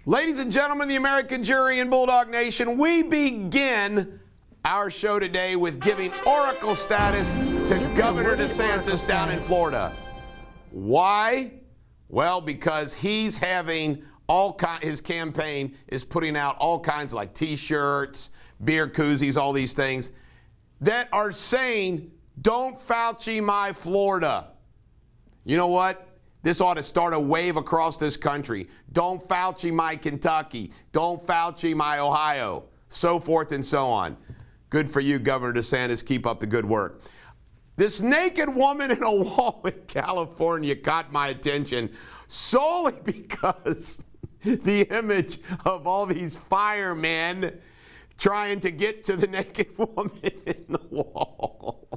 Ladies and gentlemen, the American jury and Bulldog Nation, we begin our show today with giving oracle status to Governor DeSantis down in Florida. Why? Well, because he's having his campaign is putting out all kinds of like T-shirts, beer koozies, all these things that are saying, "Don't Fauci my Florida." You know what? This ought to start a wave across this country. Don't Fauci my Kentucky. Don't Fauci my Ohio. So forth and so on. Good for you, Governor DeSantis. Keep up the good work. This naked woman in a wall in California caught my attention solely because the image of all these firemen trying to get to the naked woman in the wall.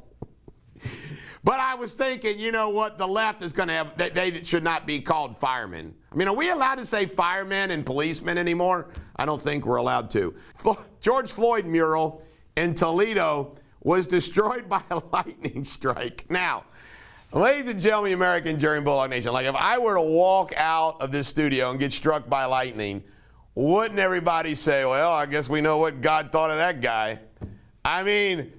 But I was thinking, you know what, the left is going to have, they should not be called firemen. I mean, are we allowed to say firemen and policemen anymore? I don't think we're allowed to. George Floyd mural in Toledo was destroyed by a lightning strike. Now, ladies and gentlemen, American jury and Bulldog Nation, like if I were to walk out of this studio and get struck by lightning, wouldn't everybody say, well, I guess we know what God thought of that guy? I mean,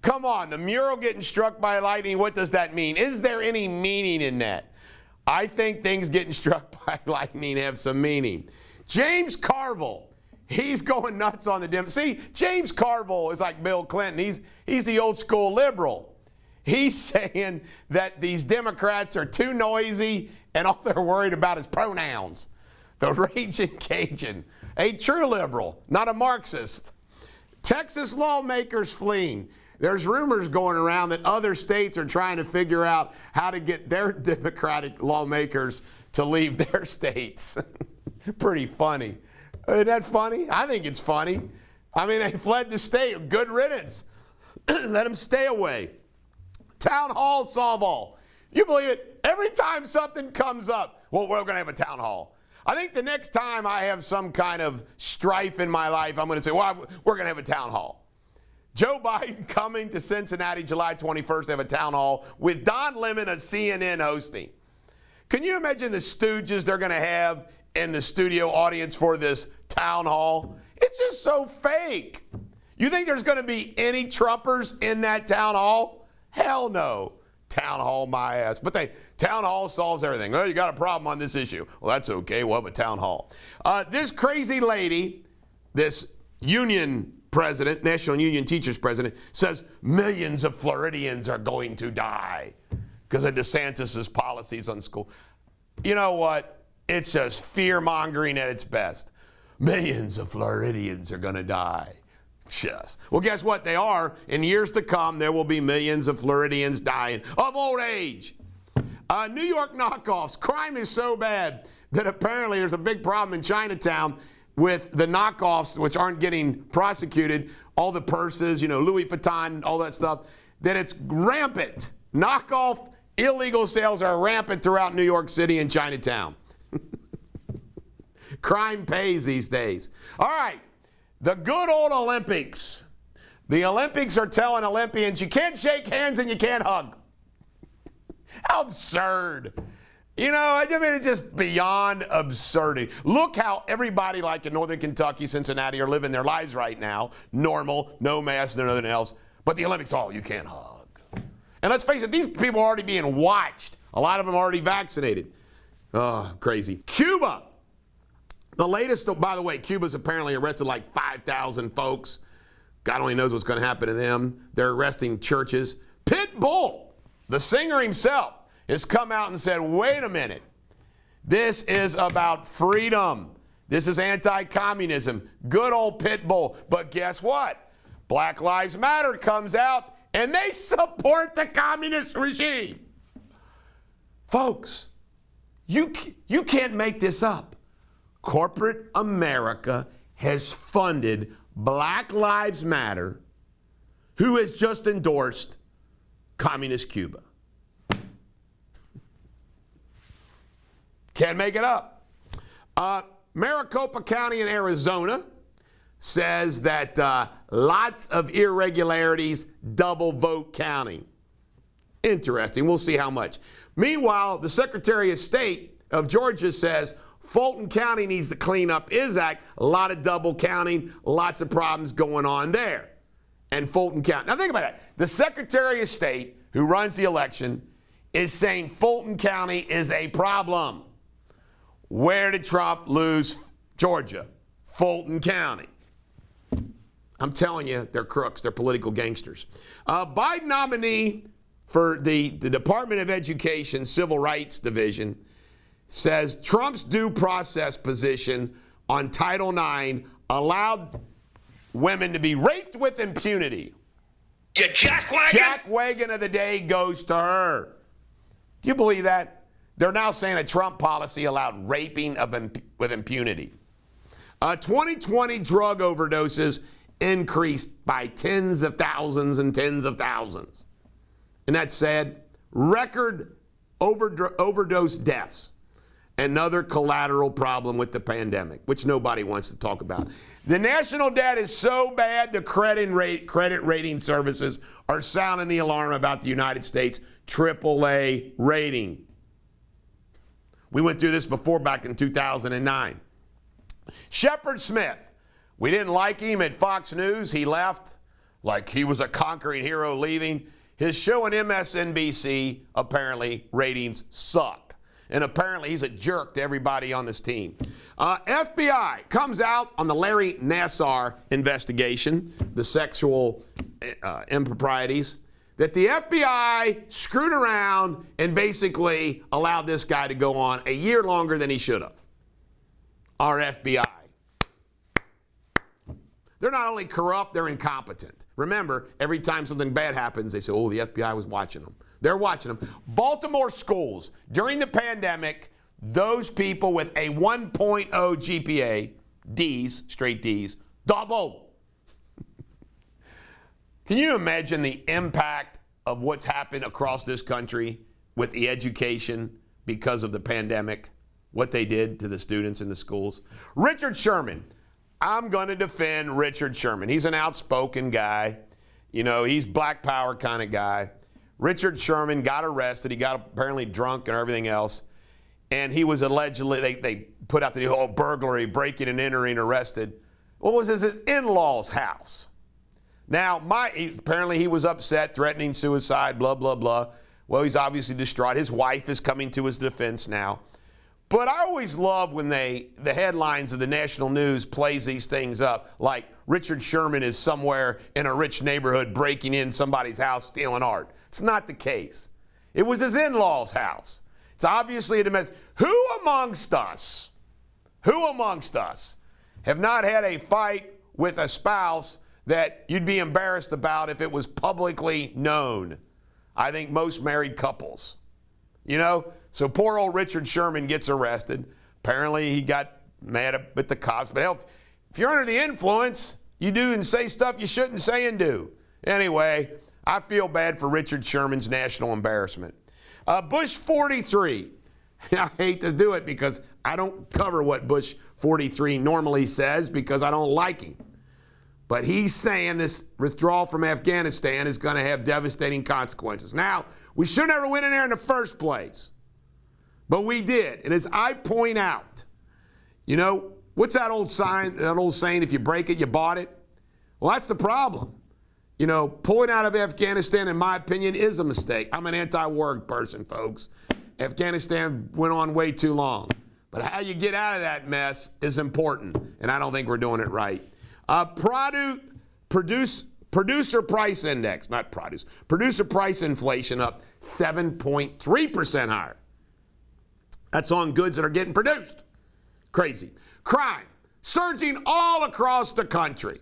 come on, the mural getting struck by lightning, what does that mean? Is there any meaning in that? I think things getting struck by lightning have some meaning. James Carville, he's going nuts on the See, James Carville is like Bill Clinton. He's the old school liberal. He's saying that these Democrats are too noisy and all they're worried about is pronouns. The raging Cajun, a true liberal, not a Marxist. Texas lawmakers fleeing. There's rumors going around that other states are trying to figure out how to get their Democratic lawmakers to leave their states. Pretty funny. Isn't that funny? I think it's funny. I mean, they fled the state. Good riddance. Let them stay away. Town hall solve all. You believe it? Every time something comes up, well, we're going to have a town hall. I think the next time I have some kind of strife in my life, I'm going to say, well, we're going to have a town hall. Joe Biden coming to Cincinnati July 21st to have a town hall with Don Lemon of CNN hosting. Can you imagine the stooges they're going to have in the studio audience for this town hall? It's just so fake. You think there's going to be any Trumpers in that town hall? Hell no. Town hall my ass. But town hall solves everything. Oh, you got a problem on this issue. Well, that's okay. We'll have a town hall. This crazy lady, this union president, National Union Teachers president, says millions of Floridians are going to die because of DeSantis' policies on school. You know what? It's just fear-mongering at its best. Millions of Floridians are going to die. Yes. Well, guess what? They are. In years to come, there will be millions of Floridians dying of old age. New York knockoffs. Crime is so bad that apparently there's a big problem in Chinatown with the knockoffs, which aren't getting prosecuted, all the purses, Louis Vuitton, all that stuff, that it's rampant. Knockoff illegal sales are rampant throughout New York City and Chinatown. Crime pays these days. All right, the good old Olympics. The Olympics are telling Olympians, you can't shake hands and you can't hug. How absurd. I mean, it's just beyond absurdity. Look how everybody like in Northern Kentucky, Cincinnati are living their lives right now. Normal, no mask, no nothing else. But the Olympics, you can't hug. And let's face it, these people are already being watched. A lot of them are already vaccinated. Oh, crazy. Cuba. The latest, by the way, Cuba's apparently arrested like 5,000 folks. God only knows what's going to happen to them. They're arresting churches. Pitbull, the singer himself, has come out and said, wait a minute, this is about freedom. This is anti-communism. Good old Pitbull. But guess what? Black Lives Matter comes out and they support the communist regime. Folks, you can't make this up. Corporate America has funded Black Lives Matter, who has just endorsed communist Cuba. Can't make it up. Maricopa County in Arizona says that lots of irregularities, double vote counting. Interesting. We'll see how much. Meanwhile, the Secretary of State of Georgia says Fulton County needs to clean up his act. A lot of double counting, lots of problems going on there. And Fulton County. Now think about that. The Secretary of State who runs the election is saying Fulton County is a problem. Where did Trump lose Georgia? Fulton County. I'm telling you, they're crooks. They're political gangsters. Biden nominee for the Department of Education Civil Rights Division says Trump's due process position on Title IX allowed women to be raped with impunity. You jackwagon? Jackwagon of the day goes to her. Do you believe that? They're now saying a Trump policy allowed raping with impunity. 2020 drug overdoses increased by tens of thousands and tens of thousands. And that's sad. Record overdose deaths. Another collateral problem with the pandemic, which nobody wants to talk about. The national debt is so bad, the credit rating services are sounding the alarm about the United States AAA rating. We went through this before back in 2009. Shepard Smith, we didn't like him at Fox News. He left like he was a conquering hero leaving. His show on MSNBC, apparently, ratings suck. And apparently he's a jerk to everybody on this team. FBI comes out on the Larry Nassar investigation, the sexual improprieties, that the FBI screwed around and basically allowed this guy to go on a year longer than he should have. Our FBI. They're not only corrupt, they're incompetent. Remember, every time something bad happens, they say, oh, the FBI was watching them. They're watching them. Baltimore schools, during the pandemic, those people with a 1.0 GPA, D's, straight D's, doubled. Can you imagine the impact of what's happened across this country with the education because of the pandemic, what they did to the students in the schools? Richard Sherman. I'm going to defend Richard Sherman. He's an outspoken guy. You know, he's black power kind of guy. Richard Sherman got arrested. He got apparently drunk and everything else. And he was allegedly, they put out the whole burglary, breaking and entering, arrested. What was his in-laws' house? Now, apparently he was upset, threatening suicide, blah, blah, blah. Well, he's obviously distraught. His wife is coming to his defense now. But I always love when the headlines of the national news plays these things up, like Richard Sherman is somewhere in a rich neighborhood breaking in somebody's house, stealing art. It's not the case. It was his in-laws' house. It's obviously a domestic. Who amongst us have not had a fight with a spouse that you'd be embarrassed about if it was publicly known? I think most married couples. You know? So poor old Richard Sherman gets arrested. Apparently he got mad at the cops. But hell, if you're under the influence, you do and say stuff you shouldn't say and do. Anyway, I feel bad for Richard Sherman's national embarrassment. Bush 43. I hate to do it because I don't cover what Bush 43 normally says because I don't like him. But he's saying this withdrawal from Afghanistan is going to have devastating consequences. Now, we should never went in there in the first place. But we did. And as I point out, you know, what's that old saying, if you break it, you bought it? Well, that's the problem. You know, pulling out of Afghanistan, in my opinion, is a mistake. I'm an anti-war person, folks. Afghanistan went on way too long. But how you get out of that mess is important, and I don't think we're doing it right. Producer price index, producer price inflation up 7.3% higher. That's on goods that are getting produced. Crazy. Crime surging all across the country.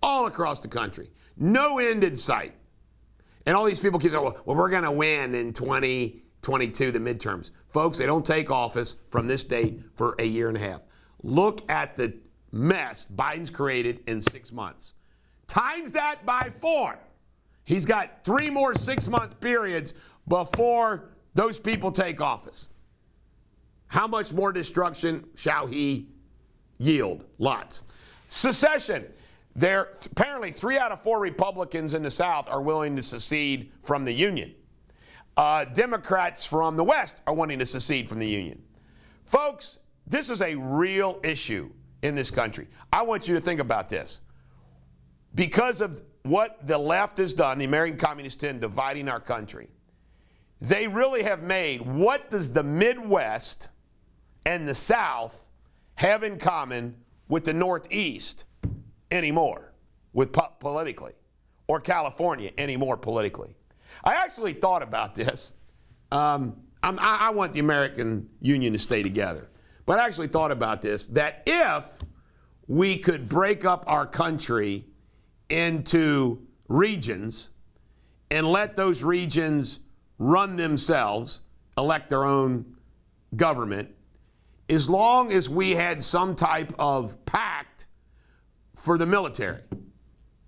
All across the country. No end in sight. And all these people keep saying, well, we're going to win in 2022, the midterms. Folks, they don't take office from this date for a year and a half. Look at the mess Biden's created in 6 months. Times that by 4. He's got 3 more 6-month periods before those people take office. How much more destruction shall he yield? Lots. Secession. Apparently 3 out of 4 Republicans in the South are willing to secede from the Union. Democrats from the West are wanting to secede from the Union. Folks, This is a real issue in this country. I want you to think about this. Because of what the left has done, the American Communists in dividing our country, they really have made, what does the Midwest and the South have in common with the Northeast anymore, with politically, or California anymore politically? I actually thought about this. I want the American Union to stay together. But I actually thought about this, that if we could break up our country into regions and let those regions run themselves, elect their own government, as long as we had some type of pact for the military.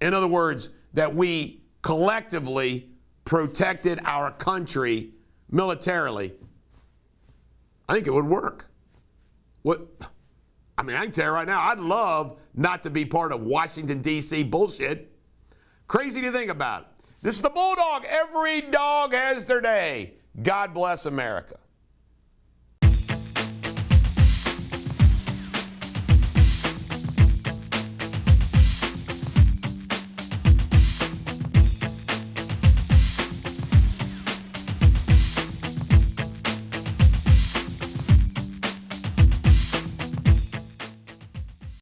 In other words, that we collectively protected our country militarily, I think it would work. I can tell you right now, I'd love not to be part of Washington, D.C. bullshit. Crazy to think about. This is the Bulldog. Every dog has their day. God bless America.